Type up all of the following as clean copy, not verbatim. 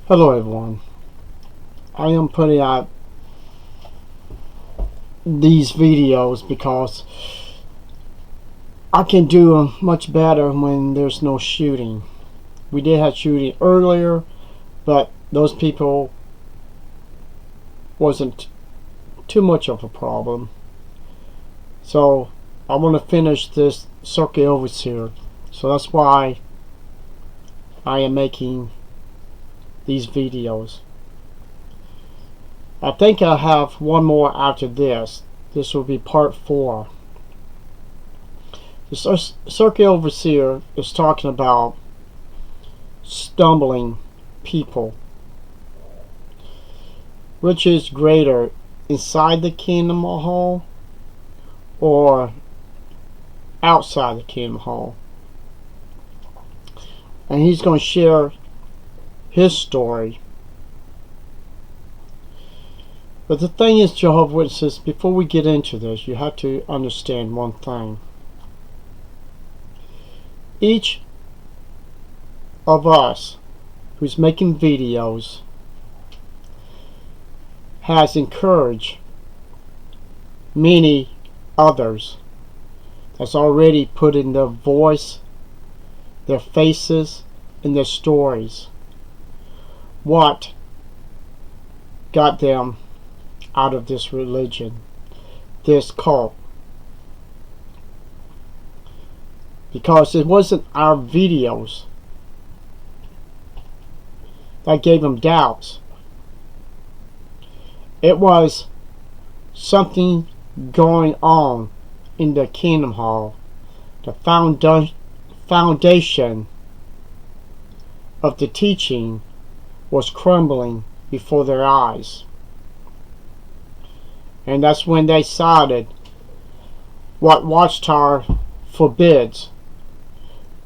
Hello everyone. I am putting out these videos because I can do much better when there's no shooting. We did have shooting earlier, but those people wasn't too much of a problem. So I want to finish this circuit overseer. So that's why I am making these videos. I think I'll have one more after this. This will be part 4. The circuit overseer is talking about stumbling people. Which is greater, inside the kingdom hall or outside the kingdom hall? And he's going to share his story. But the thing is, Jehovah's Witnesses, before we get into this, you have to understand one thing. Each of us who's making videos has encouraged many others that's already put in their voice, their faces, and their stories what got them out of this religion, this cult. Because it wasn't our videos that gave them doubts. It was something going on in the kingdom hall. The foundation of the teaching was crumbling before their eyes. And that's when they decided what Watchtower forbids: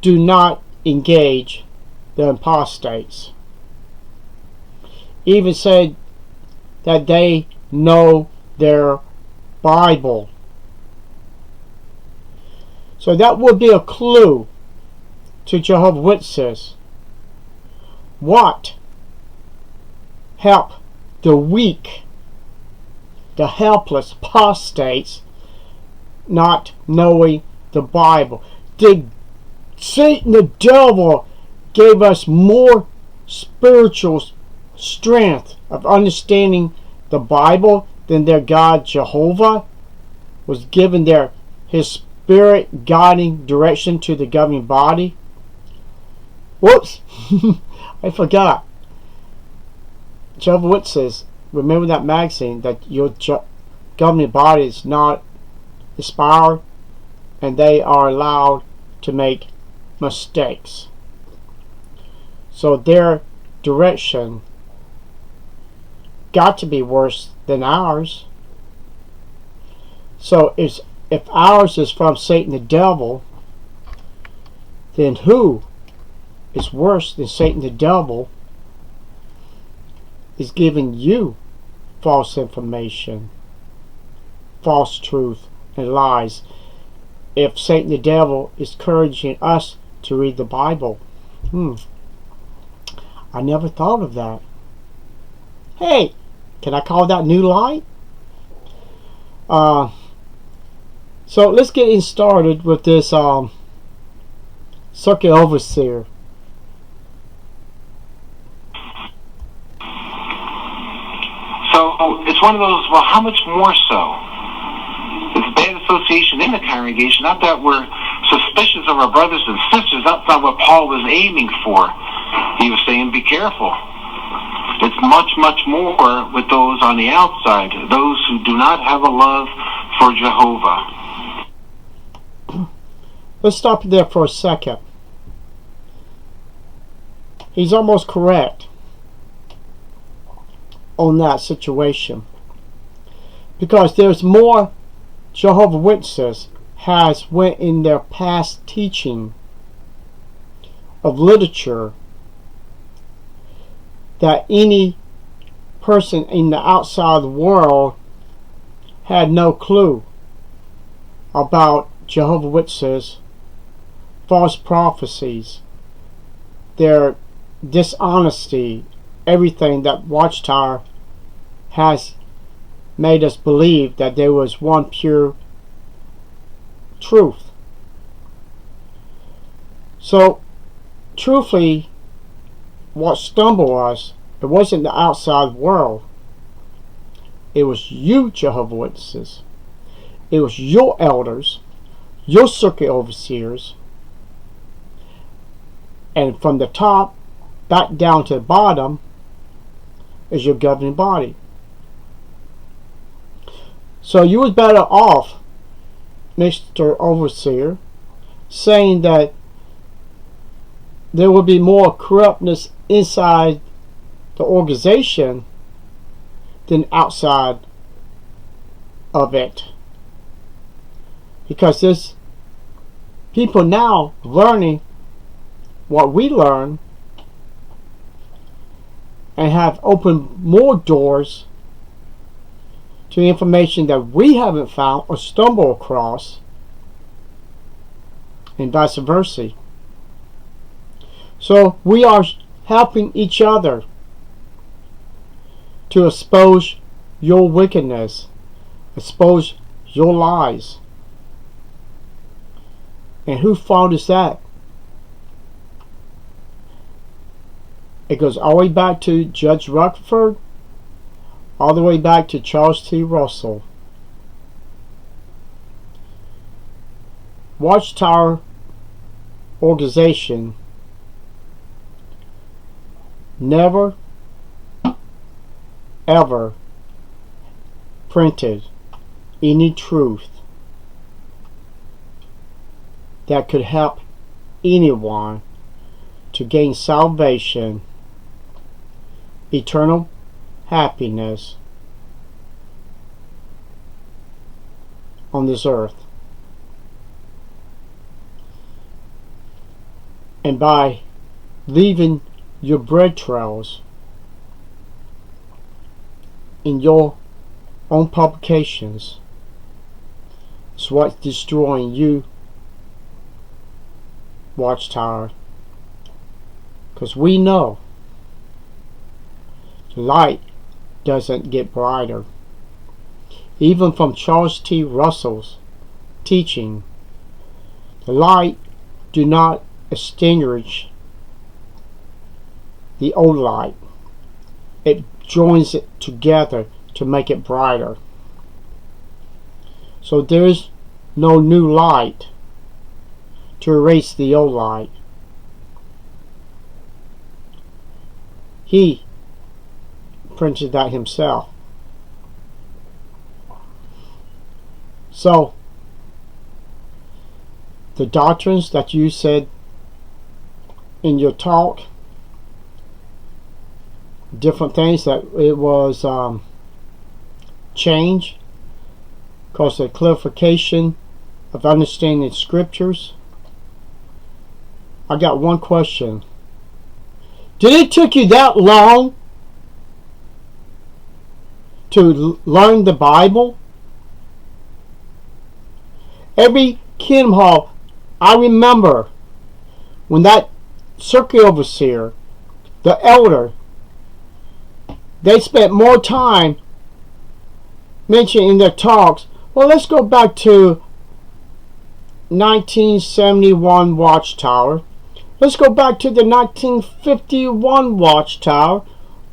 do not engage the apostates. Even said that they know their Bible. So that would be a clue to Jehovah's Witnesses. What help the weak, the helpless apostates not knowing the Bible? Did Satan, the devil, gave us more spiritual strength of understanding the Bible than their God Jehovah was given his spirit guiding direction to the governing body? Whoops! I forgot. Jehovah's Witnesses, remember that magazine that your governing body is not inspired and they are allowed to make mistakes. So their direction got to be worse than ours. So if ours is from Satan the devil, then who is worse than Satan the devil is giving you false information, false truth, and lies? If Satan the devil is encouraging us to read the Bible. I never thought of that. Hey, can I call that new light? So let's get started with this circuit overseer. So it's one of those, well, how much more so? It's bad association in the congregation. Not that we're suspicious of our brothers and sisters. That's not what Paul was aiming for. He was saying, be careful. It's much, much more with those on the outside, those who do not have a love for Jehovah. Let's stop there for a second. He's almost correct on that situation, because there's more Jehovah's Witnesses has went in their past teaching of literature that any person in the outside world had no clue about Jehovah's Witnesses, false prophecies, their dishonesty everything that Watchtower has made us believe, that there was one pure truth. So, truthfully, what stumbled us, it wasn't the outside world. It was you, Jehovah's Witnesses. It was your elders, your circuit overseers, and from the top back down to the bottom is your governing body. So you was better off, Mr. Overseer, saying that there will be more corruptness inside the organization than outside of it. Because there's people now learning what we learn and have opened more doors to information that we haven't found or stumbled across, and vice versa. So we are helping each other to expose your wickedness, expose your lies. And whose fault is that? It goes all the way back to Judge Rutherford, all the way back to Charles T. Russell. Watchtower organization never ever printed any truth that could help anyone to gain salvation, eternal happiness on this earth. And by leaving your bread trails in your own publications is what's destroying you, Watchtower. Because we know the light doesn't get brighter. Even from Charles T. Russell's teaching, the light do not extinguish the old light. It joins it together to make it brighter. So there is no new light to erase the old light. He printed that himself. So the doctrines that you said in your talk, different things that it was changed because of clarification of understanding scriptures. I got one question. Did it take you that long to learn the Bible? Every Kingdom Hall, I remember when that circuit overseer, the elder, they spent more time mentioning in their talks, well, let's go back to 1971 Watchtower. Let's go back to the 1951 Watchtower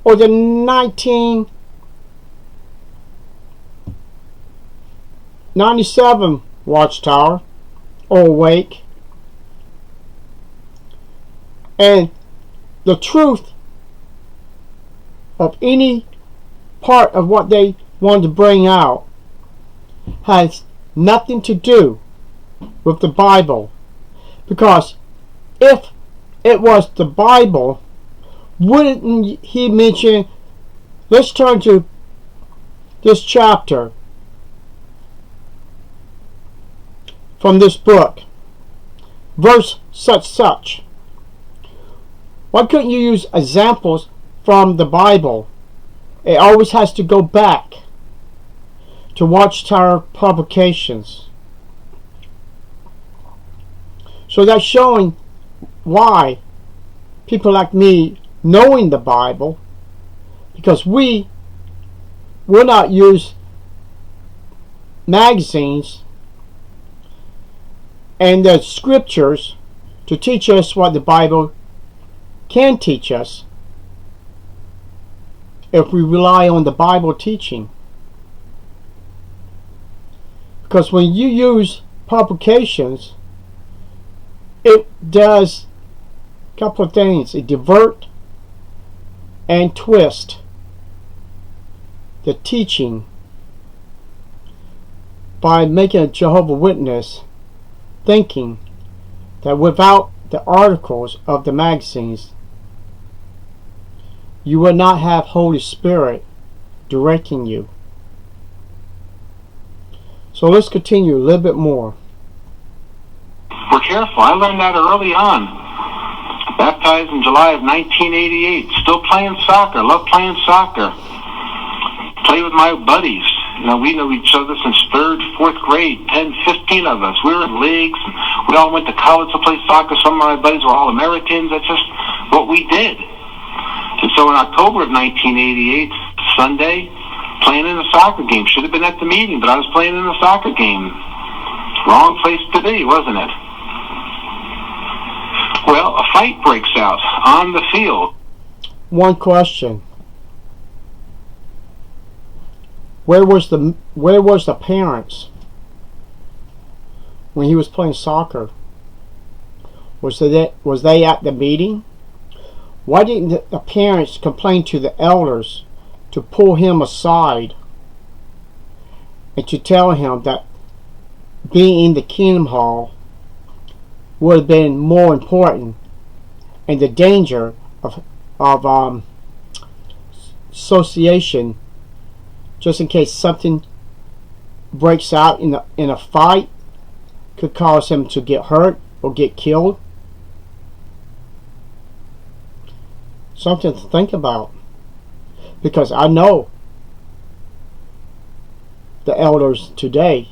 or the 1997 Watchtower or Awake. And the truth of any part of what they wanted to bring out has nothing to do with the Bible. Because if it was the Bible, wouldn't he mention, let's turn to this chapter from this book, verse such. Why couldn't you use examples from the Bible? It always has to go back to Watchtower publications. So that's showing why people like me, knowing the Bible, Because we will not use magazines and the scriptures to teach us what the Bible can teach us if we rely on the Bible teaching. Because when you use publications, it does a couple of things. It divert and twist the teaching by making a Jehovah's Witness thinking that without the articles of the magazines, you will not have Holy Spirit directing you. So let's continue a little bit more. We're careful. I learned that early on. Baptized in July of 1988. Still playing soccer. Love playing soccer. Play with my buddies. You know, we know each other since 3rd, 4th grade. 10, 15 of us. We were in leagues. We all went to college to play soccer. Some of my buddies were all Americans. That's just what we did. And so in October of 1988, Sunday, playing in a soccer game. Should have been at the meeting, but I was playing in a soccer game. Wrong place to be, wasn't it? Well, a fight breaks out on the field. One question. Where was the parents when he was playing soccer? Was they at the meeting? Why didn't the parents complain to the elders to pull him aside and to tell him that being in the Kingdom Hall would have been more important, and the danger of association, just in case something breaks out in a fight, could cause him to get hurt or get killed? Something to think about. Because I know the elders today,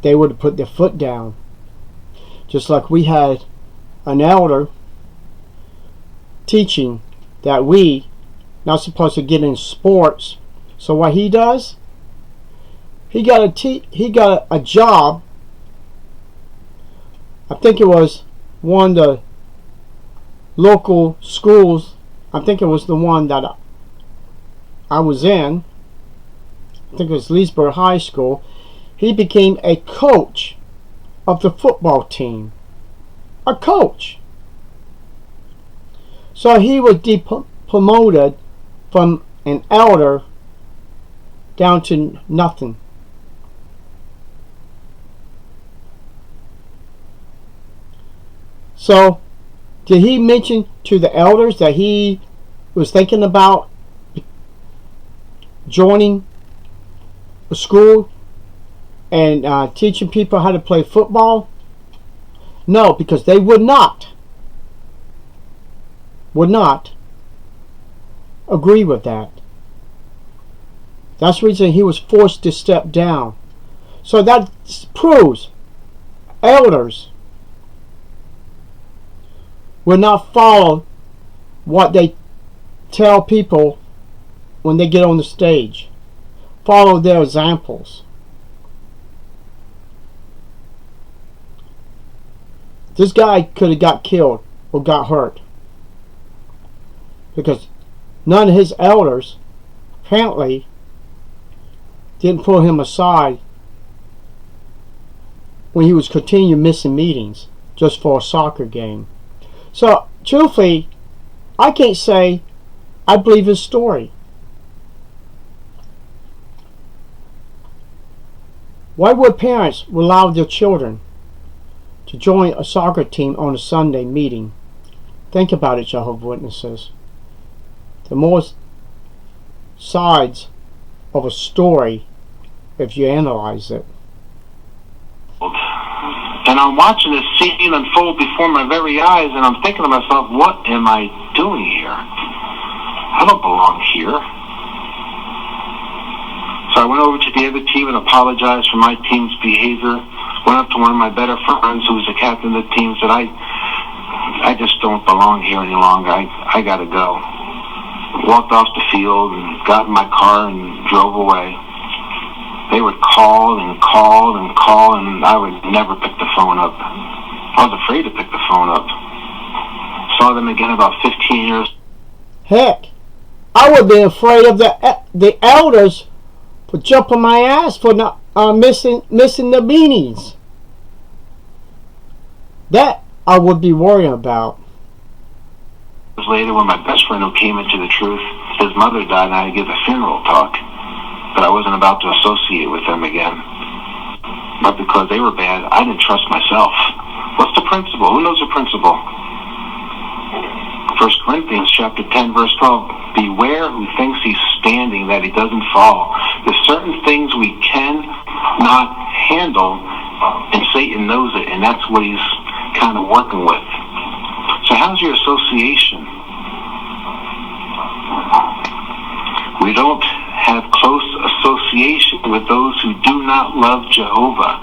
they would have put their foot down. Just like we had an elder teaching that we not supposed to get in sports. So what he does, he got a job. I think it was one of the local schools. I think it was the one that I was in. I think it was Leesburg High School. He became a coach of the football team. A coach. So he was promoted from an elder down to nothing. So, did he mention to the elders that he was thinking about joining a school and teaching people how to play football? No, because they would not agree with that. That's the reason he was forced to step down. So that proves elders will not follow what they tell people when they get on the stage. Follow their examples. This guy could have got killed or got hurt because none of his elders apparently didn't pull him aside when he was continuing missing meetings just for a soccer game. So, truthfully, I can't say I believe his story. Why would parents allow their children to join a soccer team on a Sunday meeting? Think about it, Jehovah's Witnesses. The more sides of a story if you analyze it. And I'm watching this scene unfold before my very eyes, and I'm thinking to myself, what am I doing here? I don't belong here. So I went over to the other team and apologized for my team's behavior. Went up to one of my better friends who was the captain of the team, said, I just don't belong here any longer. I gotta go. walked off the field and got in my car and drove away. They would call and call and call, and I would never pick the phone up. I was afraid to pick the phone up. Saw them again about 15 years. Heck, I would be afraid of the elders for jumping my ass for not missing the beanies. That I would be worrying about. Later, when my best friend who came into the truth, his mother died, and I had to give a funeral talk. But I wasn't about to associate with them again. But because they were bad, I didn't trust myself. What's the principle? Who knows the principle? 1 Corinthians chapter 10, verse 12. Beware who thinks he's standing, that he doesn't fall. There's certain things we cannot handle, and Satan knows it, and that's what he's kind of working with. So how's your association? We don't have close association with those who do not love Jehovah.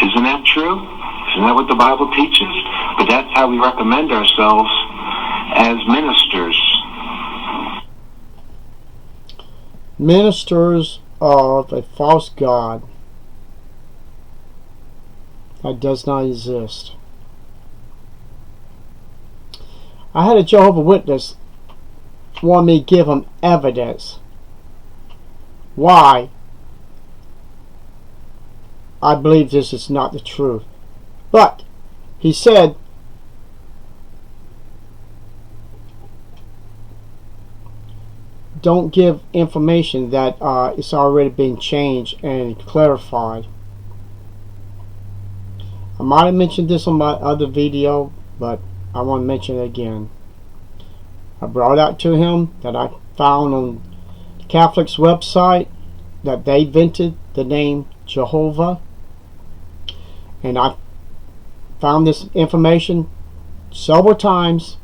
Isn't that true? Isn't that what the Bible teaches? But that's how we recommend ourselves as ministers. Ministers of a false god that does not exist. I had a Jehovah's Witness want me to give him evidence why I believe this is not the truth. But he said don't give information that it's already been changed and clarified. I might have mentioned this on my other video, but I want to mention it again. I brought out to him that I found on the Catholic's website that they invented the name Jehovah, and I found this information several times,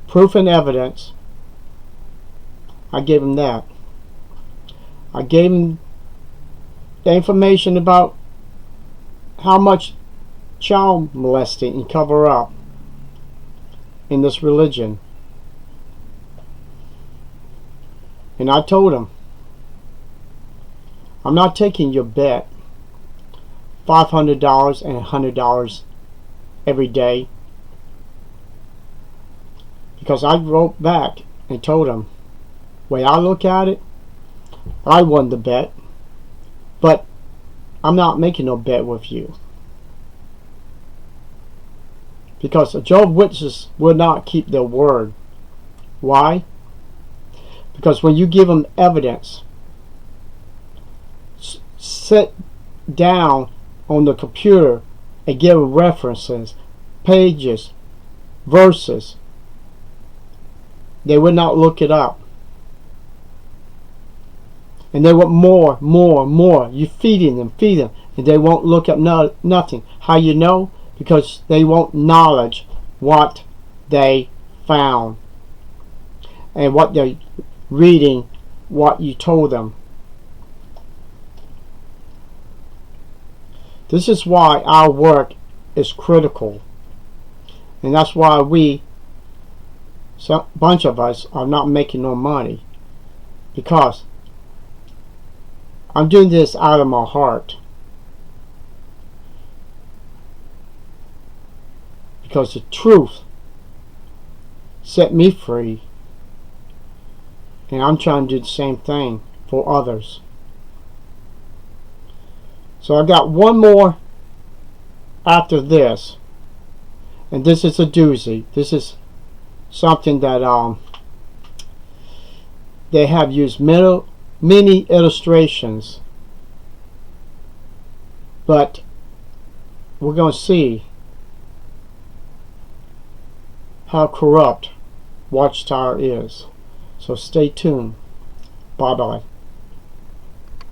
proof and evidence. I gave him that. I gave him the information about how much child molesting and cover up in this religion. And I told him, I'm not taking your bet, $500 and $100 every day, because I wrote back and told him, way I look at it, I won the bet, but I'm not making no bet with you, because the Jehovah's Witnesses will not keep their word. Why? Because when you give them evidence, sit down on the computer and give them references, pages, verses, they would not look it up. And they want more. You're feeding them, and they won't look up nothing. How you know? Because they want knowledge what they found and what they're reading, what you told them. This is why our work is critical, and that's why a bunch of us are not making no money, because I'm doing this out of my heart, because the truth set me free, and I'm trying to do the same thing for others. So I got one more after this, and this is a doozy. This is something that they have used many illustrations, but we're going to see how corrupt Watchtower is. So stay tuned. Bye bye.